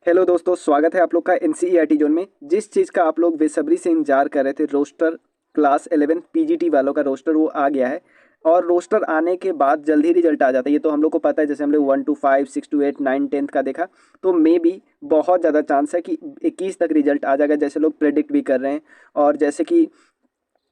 Hello दोस्तों, स्वागत है आप लोग का एनसीईआरटी जोन में। जिस चीज़ का आप लोग बेसब्री से इंतजार कर रहे थे, रोस्टर क्लास 11 पीजीटी वालों का रोस्टर वो आ गया है। और रोस्टर आने के बाद जल्द ही रिजल्ट आ जाता है, ये तो हम लोग को पता है। जैसे हम लोग 1 to 5, 6 to 8, 9, 10 का देखा, तो मे भी बहुत ज़्यादा चांस है कि 21 तक रिजल्ट आ जाएगा, जैसे लोग प्रेडिक्ट भी कर रहे हैं। और जैसे कि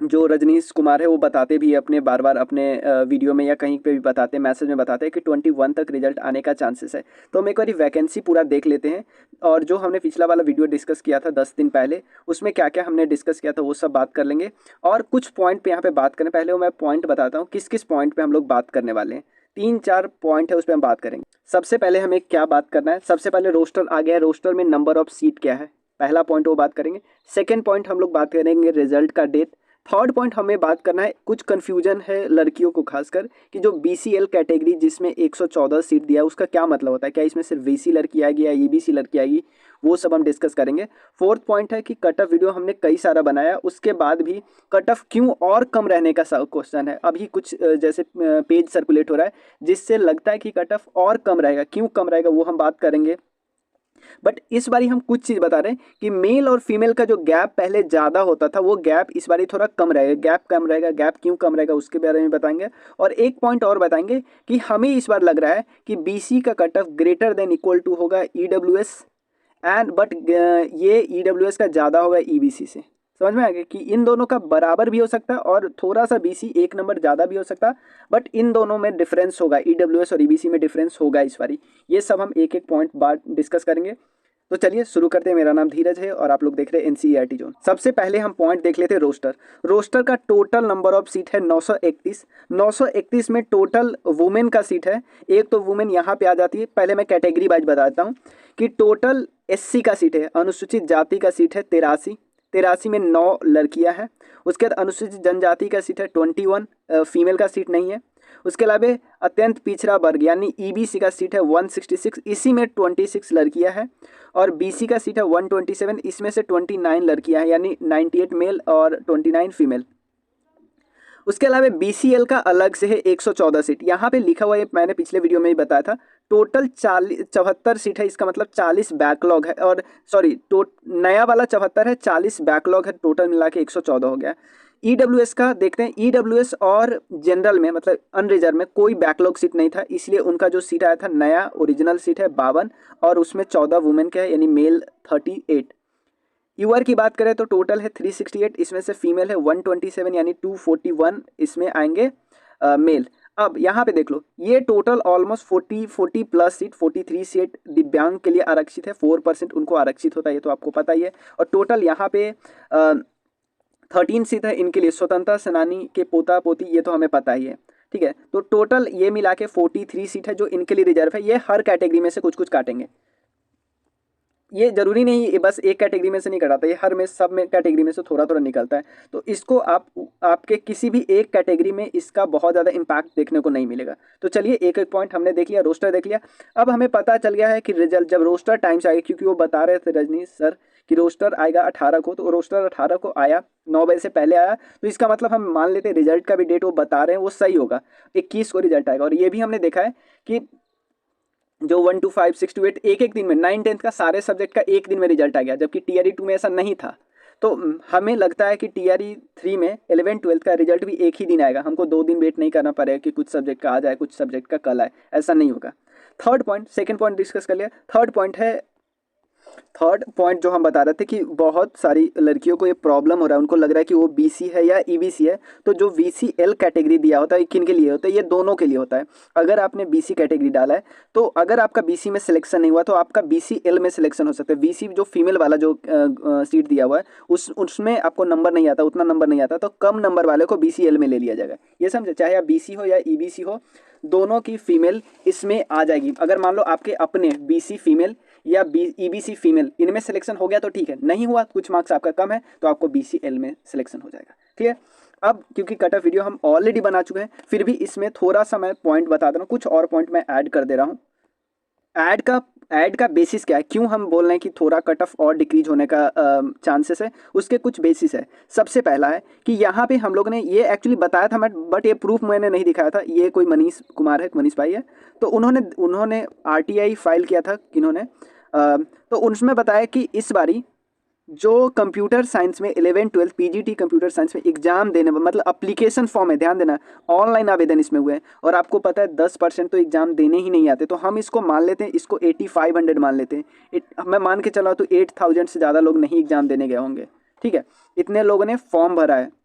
जो रजनीश कुमार है वो बताते भी अपने बार बार अपने वीडियो में या कहीं पे भी बताते, मैसेज में बताते हैं कि 21 तक रिजल्ट आने का चांसेस है। तो हम एक बार वैकेंसी पूरा देख लेते हैं। और जो हमने पिछला वाला वीडियो डिस्कस किया था 10 दिन पहले, उसमें क्या क्या हमने डिस्कस किया था वो सब बात कर लेंगे। और कुछ पॉइंट पे यहाँ पे बात करें, पहले वो मैं पॉइंट बताता हूँ किस किस पॉइंट पे हम लोग बात करने वाले हैं। 3-4 पॉइंट है, उस पर हम बात करेंगे। सबसे पहले हमें क्या बात करना है, सबसे पहले रोस्टर आ गया है, रोस्टर में नंबर ऑफ सीट क्या है, पहला पॉइंट वो बात करेंगे। सेकेंड पॉइंट हम लोग बात करेंगे रिजल्ट का डेट। थर्ड पॉइंट हमें बात करना है, कुछ कन्फ्यूजन है लड़कियों को खासकर कि जो बीसीएल कैटेगरी जिसमें 114 सीट दिया है उसका क्या मतलब होता है, क्या इसमें सिर्फ बीसी लड़की आएगी या ईबीसी लड़की आएगी, वो सब हम डिस्कस करेंगे। फोर्थ पॉइंट है कि कट ऑफ वीडियो हमने कई सारा बनाया, उसके बाद भी कट ऑफ क्यों और कम रहने का क्वेश्चन है। अभी कुछ जैसे पेज सर्कुलेट हो रहा है जिससे लगता है कि कट ऑफ और कम रहेगा, क्यों कम रहेगा वो हम बात करेंगे। बट इस बारी हम कुछ चीज़ बता रहे हैं कि मेल और फीमेल का जो गैप पहले ज़्यादा होता था वो गैप इस बारी थोड़ा कम रहेगा। गैप कम रहेगा, गैप क्यों कम रहेगा उसके बारे में बताएंगे। और एक पॉइंट और बताएंगे कि हमें इस बार लग रहा है कि बीसी का cut off greater than equal to होगा ईडब्ल्यूएस एंड बट ये ईडब्ल्यूएस का ज़्यादा होगा ईबीसी से। समझ में आ गया कि इन दोनों का बराबर भी हो सकता है और थोड़ा सा बीसी एक नंबर ज़्यादा भी हो सकता है, बट इन दोनों में डिफरेंस होगा, ईडब्ल्यूएस और ईबीसी में डिफरेंस होगा इस बारी। ये सब हम एक एक पॉइंट बाद डिस्कस करेंगे। तो चलिए शुरू करते हैं। मेरा नाम धीरज है और आप लोग देख रहे हैं एनसीईआरटी जोन। सबसे पहले हम पॉइंट देख लेते हैं रोस्टर। रोस्टर का टोटल नंबर ऑफ सीट है 931। 931 में टोटल वुमेन का सीट है। एक तो वुमेन यहाँ पे आ जाती है। पहले मैं कैटेगरी वाइज बताता हूँ कि टोटल एससी का सीट है, अनुसूचित जाति का सीट है 83। 83 में 9 लड़कियां हैं। उसके बाद अनुसूचित जनजाति का सीट है 21, फीमेल का सीट नहीं है। उसके अलावा अत्यंत पिछड़ा वर्ग यानी ईबीसी का सीट है 166, इसी में 26 लड़कियां हैं। और बीसी का सीट है 127, इसमें से 29 लड़कियां हैं यानी 98 मेल और 29 फीमेल। उसके अलावा बीसीएल का अलग से है 114 सीट। यहाँ पे लिखा हुआ है, मैंने पिछले वीडियो में ही बताया था, टोटल 74 सीट है। इसका मतलब 40 बैकलॉग है, और सॉरी नया वाला 74 है, 40 बैकलॉग है, टोटल मिला के 114 हो गया। ईडब्ल्यूएस का देखते हैं। ईडब्ल्यूएस और जनरल में मतलब अनरिजर्व में कोई बैकलॉग सीट नहीं था, इसलिए उनका जो सीट आया था नया ओरिजिनल सीट है 52 और उसमें 14 वुमेन का है यानी मेल 38। यूआर की बात करें तो टोटल है 368, इसमें से फीमेल है 127 यानी 241 इसमें आएंगे मेल। अब यहाँ पे देख लो, ये total almost 40 plus seat, 43 seat दिव्यांग के लिए आरक्षित है। 4% उनको आरक्षित होता है, ये तो आपको पता ही है। और टोटल यहाँ पे 13 सीट है इनके लिए स्वतंत्रता सेनानी के पोता पोती, ये तो हमें पता ही है। ठीक है, तो टोटल ये मिला के 43 सीट है जो इनके लिए रिजर्व है। ये हर कैटेगरी में से कुछ कुछ काटेंगे, ये जरूरी नहीं ये बस एक कैटेगरी में से नहीं कटाता, ये हर में सब में कैटेगरी में से थोड़ा थोड़ा निकलता है। तो इसको आप आपके किसी भी एक कैटेगरी में इसका बहुत ज़्यादा इम्पैक्ट देखने को नहीं मिलेगा। तो चलिए एक एक पॉइंट हमने देख लिया, रोस्टर देख लिया। अब हमें पता चल गया है कि रिजल्ट जब रोस्टर टाइम से आएगा, क्योंकि वो बता रहे थे रजनीश सर कि रोस्टर आएगा 18 को, तो रोस्टर 18 को आया, 9 बजे से पहले आया। तो इसका मतलब हम मान लेते हैं रिजल्ट का भी डेट वो बता रहे हैं वो सही होगा, 21 को रिजल्ट आएगा। और ये भी हमने देखा है कि जो 1 to 5, 6 to 8 एक एक दिन में 9, 10 का सारे सब्जेक्ट का एक दिन में रिजल्ट आ गया, जबकि टीआरई 2 में ऐसा नहीं था। तो हमें लगता है कि टीआरई 3 में 11, 12 का रिजल्ट भी एक ही दिन आएगा, हमको 2 दिन वेट नहीं करना पड़ेगा कि कुछ सब्जेक्ट का आज आए कुछ सब्जेक्ट का कल आए, ऐसा नहीं होगा। Third point, second point discuss कर लिया। थर्ड पॉइंट जो हम बता रहे थे कि बहुत सारी लड़कियों को ये प्रॉब्लम हो रहा है, उनको लग रहा है कि वो बीसी है या ईबीसी है। तो जो वीसीएल कैटेगरी दिया होता है किन के लिए होता है, ये दोनों के लिए होता है। अगर आपने बीसी कैटेगरी डाला है तो अगर आपका बीसी में सिलेक्शन नहीं हुआ तो आपका बीसीएल में सिलेक्शन हो सकता है। बीसी जो फीमेल वाला जो सीट दिया हुआ है उसमें आपको नंबर नहीं आता, उतना नंबर नहीं आता, तो कम नंबर वाले को बीसीएल में ले लिया जाएगा। ये समझे, चाहे आप बीसी हो या ईबीसी हो, दोनों की फीमेल इसमें आ जाएगी। अगर मान लो आपके अपने बीसी फीमेल या ईबीसी फीमेल इनमें सिलेक्शन हो गया तो ठीक है, नहीं हुआ कुछ मार्क्स आपका कम है तो आपको बीसीएल में सिलेक्शन हो जाएगा। ठीक है, अब क्योंकि कट ऑफ वीडियो हम ऑलरेडी बना चुके हैं, फिर भी इसमें थोड़ा सा मैं पॉइंट बता दे रहा हूँ, कुछ और पॉइंट मैं ऐड कर दे रहा हूँ। ऐड का बेसिस क्या है, क्यों हम बोल रहे हैं कि थोड़ा कट ऑफ और डिक्रीज होने का चांसेस है, उसके कुछ बेसिस है। सबसे पहला है कि यहाँ पे हम लोग ने ये एक्चुअली बताया था बट ये प्रूफ मैंने नहीं दिखाया था। ये कोई मनीष कुमार है, मनीष भाई है, तो उन्होंने आरटीआई फाइल किया था, किन्होंने तो उसमें बताया कि इस बारी जो कंप्यूटर साइंस में 11-12 पीजीटी कंप्यूटर साइंस में एग्जाम देने मतलब एप्लीकेशन फॉर्म है, ध्यान देना, ऑनलाइन आवेदन इसमें हुए हैं और आपको पता है 10% तो एग्जाम देने ही नहीं आते, तो हम इसको मान लेते हैं, इसको 8500 मान लेते हैं। मैं मान के चला तो 8000 से ज़्यादा लोग नहीं एग्जाम देने गए होंगे, ठीक है। इतने लोगों ने फॉर्म भरा है।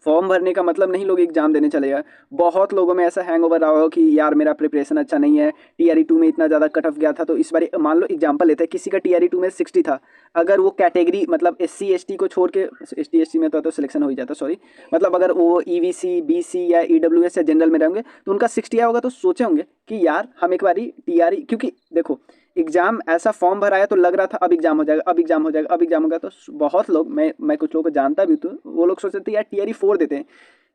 फॉर्म भरने का मतलब नहीं लोग एग्जाम देने चले गए। बहुत लोगों में ऐसा हैंगओवर रहा हो कि यार मेरा प्रिपरेशन अच्छा नहीं है, टीआरई 2 में इतना ज़्यादा कट ऑफ गया था, तो इस बार मान लो एग्जाम्पल लेते हैं, किसी का टीआरई 2 में 60 था, अगर वो कैटेगरी मतलब एससी एसटी को छोड़ के, एसटी एसटी में तो सिलेक्शन हो ही जाता, सॉरी, मतलब अगर वो ईवीसी बीसी या ईडब्ल्यूएस या जनरल में रहेंगे तो उनका 60 आया होगा, तो सोचे होंगे कि यार हम एक बारी टीआरई, क्योंकि देखो एग्जाम ऐसा फॉर्म भराया तो लग रहा था अब एग्जाम हो जाएगा, अब एग्जाम हो जाएगा, अब एग्जाम होगा, तो बहुत लोग, मैं कुछ लोगों को जानता भी, तो वो लोग सोचते थे यार टीआरई 4 देते हैं,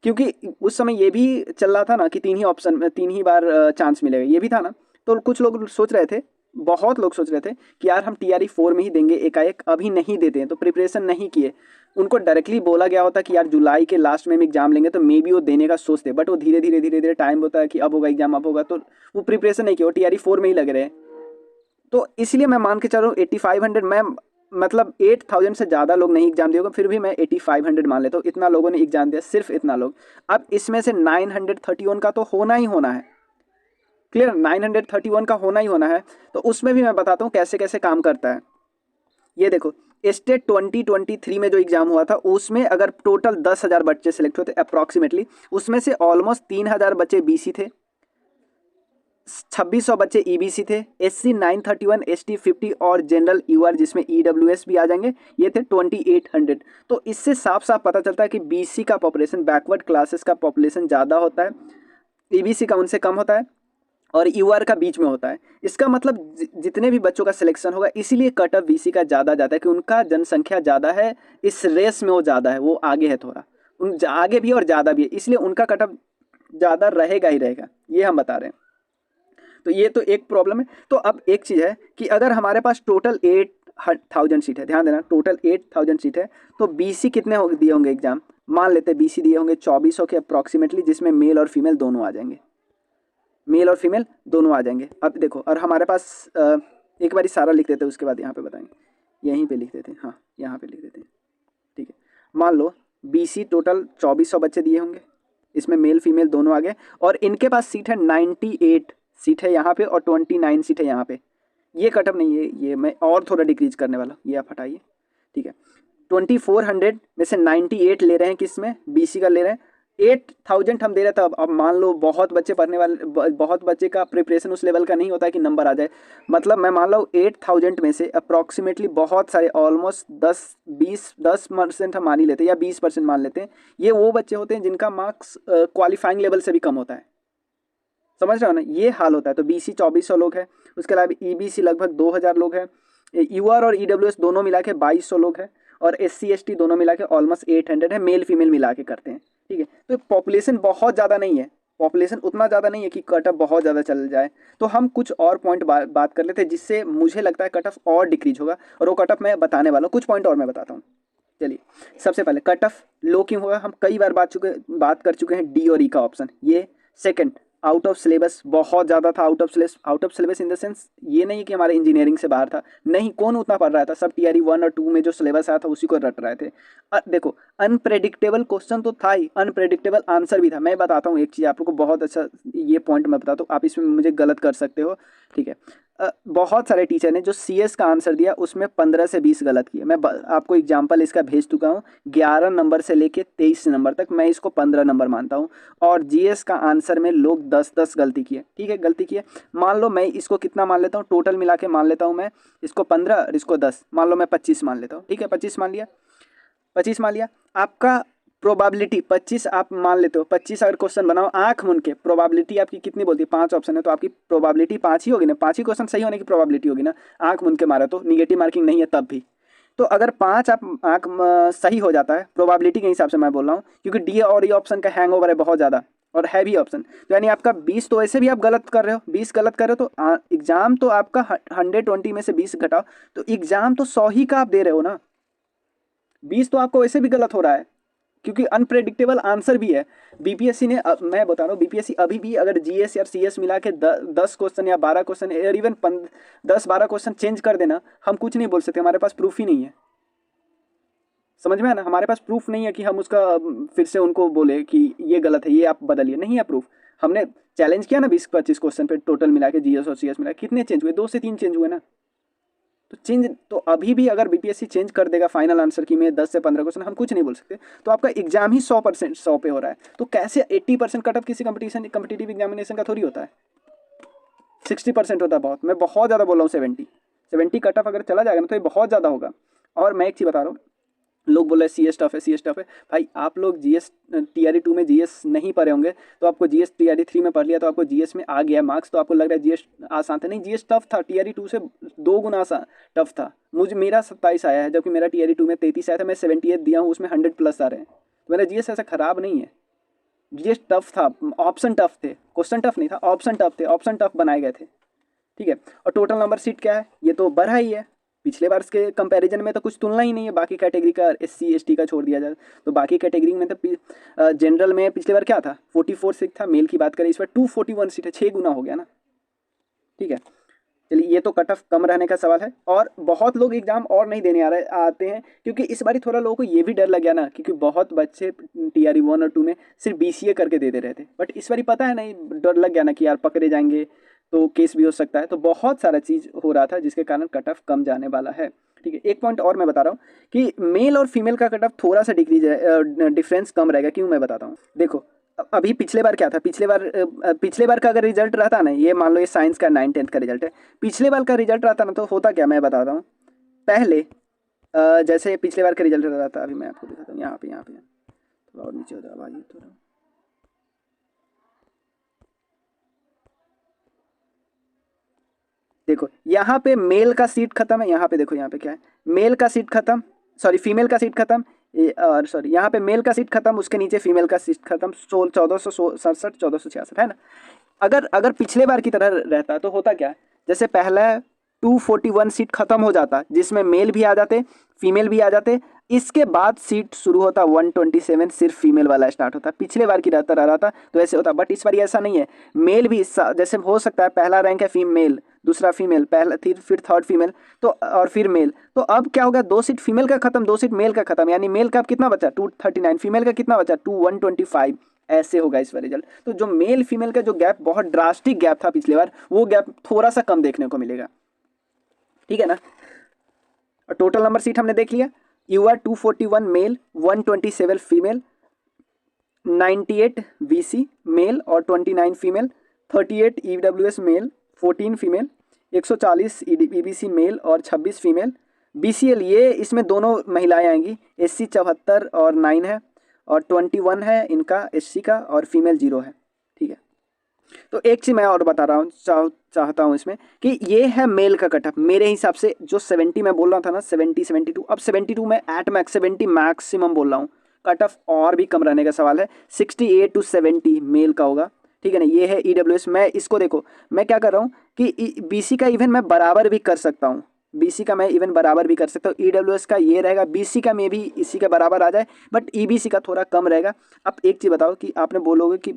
क्योंकि उस समय ये भी चल रहा था ना कि 3 ही ऑप्शन में 3 ही बार चांस मिलेगा, ये भी था ना, तो कुछ लोग सोच रहे थे, बहुत लोग सोच रहे थे कि यार हम टीआरई 4 में ही देंगे एकाएक, अभी नहीं देते हैं, तो प्रिपरेशन नहीं किए। उनको डायरेक्टली बोला गया होता कि यार जुलाई के लास्ट में हम एग्जाम लेंगे, तो मे बी वो देने का सोचते, बट वो धीरे धीरे धीरे धीरे टाइम होता है कि अब होगा एग्जाम, अब होगा, तो वो प्रिपरेशन नहीं किया, वो टीआरई 4 में ही लग रहे हैं। तो इसलिए मैं मान के चल रहा हूँ 8500, मैं मतलब 8000 से ज़्यादा लोग नहीं एग्जाम दिए होंगे, फिर भी मैं 8500 मान लेता हूँ, इतना लोगों ने एग्जाम दिया, सिर्फ इतना लोग। अब इसमें से 931 का तो होना ही होना है, क्लियर, 931 का होना ही होना है। तो उसमें भी मैं बताता हूँ कैसे कैसे काम करता है। ये देखो, स्टेट 2023 में जो एग्जाम हुआ था उसमें अगर टोटल 10,000 बच्चे सेलेक्ट होते अप्रॉक्सीमेटली, उसमें से ऑलमोस्ट 3000 बच्चे बीसी थे, 2600 बच्चे ईबीसी थे, एससी 931, एसटी 50 और जनरल यूआर जिसमें ईडब्ल्यूएस भी आ जाएंगे, ये थे 2800। तो इससे साफ साफ पता चलता है कि बीसी का पॉपुलेशन, बैकवर्ड क्लासेस का पॉपुलेशन ज़्यादा होता है, ईबीसी का उनसे कम होता है और यूआर का बीच में होता है। इसका मतलब जितने भी बच्चों का सिलेक्शन होगा, इसीलिए कट ऑफ बीसी का ज़्यादा जाता है कि उनका जनसंख्या ज़्यादा है, इस रेस में वो ज़्यादा है, वो आगे है थोड़ा, उन आगे भी और ज़्यादा भी है, इसलिए उनका कट ऑफ ज़्यादा रहेगा ही रहेगा, ये हम बता रहे हैं। तो ये तो एक प्रॉब्लम है। तो अब एक चीज़ है कि अगर हमारे पास टोटल 8000 सीट है, ध्यान देना टोटल 8000 सीट है, तो बीसी कितने दिए होंगे एग्जाम, मान लेते हैं बीसी दिए होंगे 2400 के अप्रॉक्सीमेटली, जिसमें मेल और फीमेल दोनों आ जाएंगे, मेल और फीमेल दोनों आ जाएंगे। अब देखो, और हमारे पास एक बार सारा लिख देते हैं, उसके बाद यहाँ पे बताएंगे, यहीं पे लिख देते हैं, हाँ यहाँ पे लिख देते हैं, ठीक है। मान लो बीसी टोटल 2400 बच्चे दिए होंगे, इसमें मेल फीमेल दोनों आ गए, और इनके पास सीट है 98 सीट है यहाँ पे और 29 सीट है यहाँ पे। ये कटअप नहीं है, ये मैं और थोड़ा डिक्रीज करने वाला, ये आप हटाइए, ठीक है। 2400 में से 98 ले रहे हैं, किस में, बीसी का ले रहे हैं, 8000 हम दे रहे थे। अब मान लो बहुत बच्चे पढ़ने वाले, बहुत बच्चे का प्रिपरेशन उस लेवल का नहीं होता है कि नंबर आ जाए, मतलब मैं मान लो 8000 में से अप्रॉक्सीमेटली बहुत सारे, ऑलमोस्ट 10% हम मान ही लेते हैं, या 20% मान लेते हैं, ये वो बच्चे होते हैं जिनका मार्क्स क्वालिफाइंग लेवल से भी कम होता है, समझ रहे हो ना, ये हाल होता है। तो बीसी 2400 लोग हैं, उसके अलावा ईबीसी लगभग 2000 लोग हैं, यूआर और ईडब्ल्यूएस दोनों मिला के 2200 लोग हैं, और एससी एसटी दोनों मिला के ऑलमोस्ट 800 है, मेल फीमेल मिला के करते हैं, ठीक है। तो पॉपुलेशन बहुत ज़्यादा नहीं है, पॉपुलेशन उतना ज़्यादा नहीं है कि कट ऑफ बहुत ज़्यादा चल जाए। तो हम कुछ और पॉइंट बात कर लेते हैं जिससे मुझे लगता है कट ऑफ और डिक्रीज होगा, और वो कट ऑफ मैं बताने वाला हूँ, कुछ पॉइंट और मैं बताता हूँ। चलिए, सबसे पहले कट ऑफ लो क्यों होगा, हम कई बार बात कर चुके हैं डी और ई का ऑप्शन। ये सेकंड, आउट ऑफ सिलेबस बहुत ज़्यादा था, out of syllabus in the sense ये नहीं कि हमारे इंजीनियरिंग से बाहर था, नहीं, कौन उतना पढ़ रहा था, सब टीआरई 1 और 2 में जो सिलेबस आया था उसी को रट रहे थे। देखो, अनप्रेडिक्टेबल क्वेश्चन तो था ही, अनप्रेडिक्टेबल आंसर भी था। मैं बताता हूँ एक चीज़ आपको, बहुत अच्छा ये पॉइंट मैं बताता हूँ, आप इसमें मुझे गलत कर सकते हो, ठीक है। बहुत सारे टीचर ने जो सीएस का आंसर दिया उसमें 15 से 20 गलत किए। मैं आपको एग्जांपल इसका भेज चुका हूँ, 11 नंबर से लेके 23 नंबर तक, मैं इसको 15 नंबर मानता हूँ। और जीएस का आंसर में लोग 10-10 गलती किए, ठीक है, गलती किए। मान लो मैं इसको कितना मान लेता हूँ, टोटल मिला के मान लेता हूँ मैं इसको 15 और इसको 10, मान लो मैं 25 मान लेता हूँ, ठीक है, 25 मान लिया, 25 मान लिया। आपका प्रोबेबिलिटी 25 आप मान लेते हो, 25 अगर क्वेश्चन बनाओ आंख मूंद के, प्रोबेबिलिटी आपकी कितनी बोलती है, 5 ऑप्शन है तो आपकी प्रोबेबिलिटी 5 ही होगी ना, 5 ही क्वेश्चन सही होने की प्रोबेबिलिटी होगी ना, आंख मूंद के मारा तो निगेटिव मार्किंग नहीं है तब भी। तो अगर 5 आप सही हो जाता है प्रोबेबिलिटी के हिसाब से मैं बोल रहा हूँ, क्योंकि डी और ई ऑप्शन का हैंगओवर है बहुत ज़्यादा और हैवी ऑप्शन, तो यानी आपका 20 तो ऐसे भी आप गलत कर रहे हो, 20 गलत कर रहे हो, तो एग्जाम तो आपका 120 में से 20 घटाओ तो एग्जाम तो 100 ही का आप दे रहे हो ना, 20 तो आपको वैसे भी गलत हो रहा है, क्योंकि अनप्रेडिक्टेबल आंसर भी है। बीपीएससी ने मैं बता रहा हूँ, बीपीएससी अभी भी अगर जीएस या सीएस मिला के 10 क्वेश्चन या 12 क्वेश्चन और इवन 10-12 क्वेश्चन चेंज कर देना, हम कुछ नहीं बोल सकते, हमारे पास प्रूफ ही नहीं है। समझ में है ना, हमारे पास प्रूफ नहीं है कि हम उसका फिर से उनको बोले कि ये गलत है, ये आप बदलिए, नहीं है प्रूफ। हमने चैलेंज किया ना 20-25 क्वेश्चन पे टोटल मिला के, जीएस और सीएस मिला, कितने चेंज हुए? 2 से 3 चेंज हुए ना। तो चेंज तो अभी भी अगर बीपीएससी चेंज कर देगा फाइनल आंसर की में 10 से 15 क्वेश्चन, हम कुछ नहीं बोल सकते। तो आपका एग्जाम ही 100% 100 पे हो रहा है, तो कैसे 80% कट ऑफ किसी कम्पिटिटिव एग्जामिनेशन का थोड़ी होता है, 60% होता है बहुत। मैं बहुत ज़्यादा बोल रहा हूँ, 70 कट ऑफ अगर चला जाएगा ना तो ये बहुत ज़्यादा होगा। और मैं एक चीज़ बता रहा हूँ, लोग बोल रहे हैं सीएस टफ है, सीएस टफ है। भाई आप लोग जीएस टीआरई 2 में जीएस नहीं पढ़े होंगे, तो आपको जीएस टीआरई 3 में पढ़ लिया तो आपको जीएस में आ गया मार्क्स, तो आपको लग रहा है जीएस आसान था। नहीं, जीएस टफ था, टीआरई 2 से 2 गुना आसान टफ था। मेरा 27 आया है, जबकि मेरा टीआरई 2 में 33 आया था, मैं 78 दिया हूँ, उसमें 100+ आ रहे हैं। तो मेरा जीएस ऐसा खराब नहीं है। जीएस टफ था, ऑप्शन टफ थे, क्वेश्चन टफ नहीं था, ऑप्शन टफ थे, ऑप्शन टफ बनाए गए थे, ठीक है। और टोटल नंबर सीट क्या है, ये तो बढ़ा ही है। पिछले वर्ष के कंपैरिजन में तो कुछ तुलना ही नहीं है। बाकी कैटेगरी का, एससी एसटी का छोड़ दिया जाए तो बाकी कैटेगरी में तो जनरल में पिछले बार क्या था, 44 सीट था। मेल की बात करें, इस बार 241 सीट है, 6 गुना हो गया ना, ठीक है। चलिए, ये तो कट ऑफ कम रहने का सवाल है। और बहुत लोग एग्जाम और नहीं देने आते हैं, क्योंकि इस बार थोड़ा लोगों को ये भी डर लग गया ना, क्योंकि बहुत बच्चे टीआरई 1 और 2 में सिर्फ बीसीए करके देते रहते। बट इस बार पता है नहीं, डर लग गया ना कि यार पकड़े जाएंगे तो केस भी हो सकता है। तो बहुत सारा चीज़ हो रहा था जिसके कारण कट ऑफ कम जाने वाला है, ठीक है। एक पॉइंट और मैं बता रहा हूँ कि मेल और फीमेल का कट ऑफ थोड़ा सा डिफरेंस कम रहेगा। क्यों, मैं बताता हूँ। देखो, अभी पिछले बार क्या था, पिछले बार का अगर रिजल्ट रहता ना, ये मान लो ये साइंस का 9-10 का रिजल्ट है, पिछले बार का रिजल्ट रहता ना तो होता क्या, मैं बताता हूँ। पहले जैसे पिछले बार का रिजल्ट रहता था, अभी मैं आपको दिखाता हूँ। यहाँ पे थोड़ा और नीचे हो जाओ भाई, थोड़ा। देखो यहाँ पे मेल का सीट खत्म है, यहाँ पे देखो, यहाँ पे क्या है, मेल का सीट खत्म, सॉरी फीमेल का सीट खत्म, और सॉरी यहाँ पे मेल का सीट खत्म, उसके नीचे फीमेल का सीट खत्म, 1467 1466 है ना। अगर पिछले बार की तरह रहता तो होता क्या, जैसे पहला 241 सीट खत्म हो जाता, जिसमें मेल भी आ जाते, फीमेल भी आ जाते। इसके बाद सीट शुरू होता 127, सिर्फ फीमेल वाला स्टार्ट होता। पिछले बार की रहता रहा था तो ऐसे होता, बट इस बार ऐसा नहीं है। मेल भी जैसे हो सकता है, पहला रैंक है फीमेल, दूसरा फीमेल, पहला फिर थर्ड फीमेल, तो और फिर मेल। तो अब क्या होगा, 2 सीट फीमेल का खत्म, 2 सीट मेल का खत्म, यानी मेल का अब कितना बचा, 239, फीमेल का कितना बचा, 125। ऐसे होगा इस बार रिजल्ट। तो जो मेल फीमेल का जो गैप, बहुत ड्रास्टिक गैप था पिछले बार, वो गैप थोड़ा सा कम देखने को मिलेगा, ठीक है ना। और टोटल नंबर सीट हमने देख लिया, U R 241 male, 127 female, 98 BC male और 29 female, 38 EWS male, 14 female, 140 EBC male और 26 फीमेल। बीसीएल ये इसमें दोनों महिलाएं आएंगी, एससी 74 और 9 है, और 21 है इनका एससी का, और फीमेल 0 है, ठीक है। तो एक चीज़ मैं और बता रहा हूँ, चाहता हूँ इसमें कि ये है मेल का कटअप। मेरे हिसाब से जो 70 मैं बोल रहा था ना, 72, अब 72 में एट मैक्स 70 मैक्सिमम बोल रहा हूँ। कट ऑफ और भी कम रहने का सवाल है, 68 to 70 मेल का होगा, ठीक है ना। ये है ईडब्ल्यूएस। मैं इसको देखो, मैं क्या कर रहा हूँ कि बीसी का इवन मैं बराबर भी कर सकता हूँ, बीसी का मैं इवन बराबर भी कर सकता हूँ। ईडब्ल्यूएस का ये रहेगा, बीसी का मे भी इसी के बराबर आ जाए, बट ईबीसी का थोड़ा कम रहेगा। अब एक चीज़ बताओ कि आपने बोलोगे कि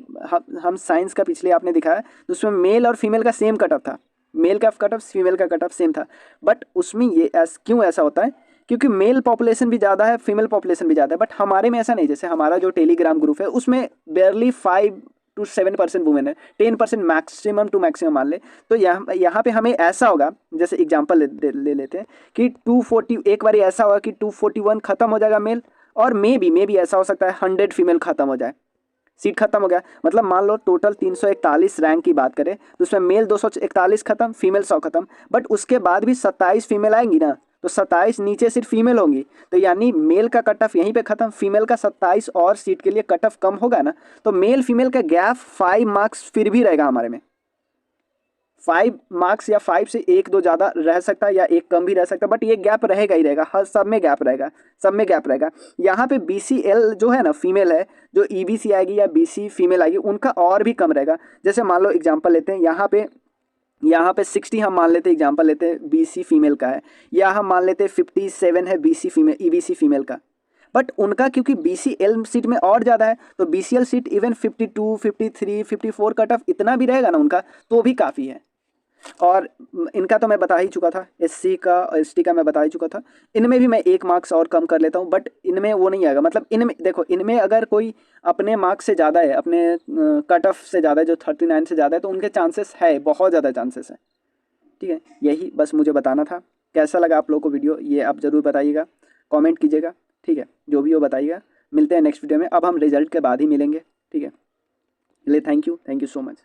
हम साइंस का पिछले आपने दिखाया तो उसमें मेल और फीमेल का सेम कट ऑफ था, मेल का कट ऑफ फीमेल का कट ऑफ सेम था, बट उसमें ये क्यों ऐसा होता है, क्योंकि मेल पॉपुलेशन भी ज़्यादा है, फीमेल पॉपुलेशन भी ज़्यादा है। बट हमारे में ऐसा नहीं, जैसे हमारा जो टेलीग्राम ग्रुप है उसमें बेयरली 5 to 7% वुमेन है, 10% मैक्सिमम टू मैक्सिमम मान ले। तो यहाँ पे हमें ऐसा होगा, जैसे एग्जांपल ले लेते हैं कि 240, एक बार ऐसा होगा कि 241 खत्म हो जाएगा मेल, और मे भी ऐसा हो सकता है 100 फीमेल खत्म हो जाए, सीट खत्म हो गया। मतलब मान लो टोटल 341 रैंक की बात करें तो उसमें मेल 241 खत्म, फीमेल 100 खत्म, बट उसके बाद भी 27 फीमेल आएंगी ना, तो 27 नीचे सिर्फ फीमेल होंगी, तो यानी मेल का कट ऑफ यहीं पे खत्म, फीमेल का 27 और सीट के लिए कट ऑफ कम होगा ना, तो मेल फीमेल का गैप 5 मार्क्स फिर भी रहेगा हमारे में, 5 मार्क्स या 5 से 1-2 ज़्यादा रह सकता है या 1 कम भी रह सकता है, बट ये गैप रहेगा ही रहेगा, हर सब में गैप रहेगा, सब में गैप रहेगा। यहाँ पे BCL जो है ना फीमेल है, जो EBC आएगी या BC फीमेल आएगी, उनका और भी कम रहेगा। जैसे मान लो एग्जांपल लेते हैं, यहाँ पे 60 हम मान लेते हैं, एग्जांपल लेते हैं BC फीमेल का है, या हम मान लेते हैं 57 है BC फीमेल EBC फीमेल का, बट उनका क्योंकि BCL सीट में और ज़्यादा है, तो BCL seat even 52, 53, 54 cut off इतना भी रहेगा ना उनका, तो भी काफ़ी है। और इनका तो मैं बता ही चुका था, SC का और ST का मैं बता ही चुका था। इनमें भी मैं 1 मार्क्स और कम कर लेता हूँ, बट इनमें वो नहीं आएगा। मतलब इनमें देखो, इनमें अगर कोई अपने मार्क्स से ज़्यादा है, अपने कट ऑफ से ज़्यादा है, जो 39 से ज़्यादा है, तो उनके चांसेस है, बहुत ज़्यादा चांसेस है। ठीक है, यही बस मुझे बताना था। कैसा लगा आप लोगों को वीडियो, ये आप ज़रूर बताइएगा, कमेंट कीजिएगा। ठीक है, जो भी हो बताइएगा। मिलते हैं नेक्स्ट वीडियो में। अब हम रिजल्ट के बाद ही मिलेंगे। ठीक है, चलिए, थैंक यू सो मच।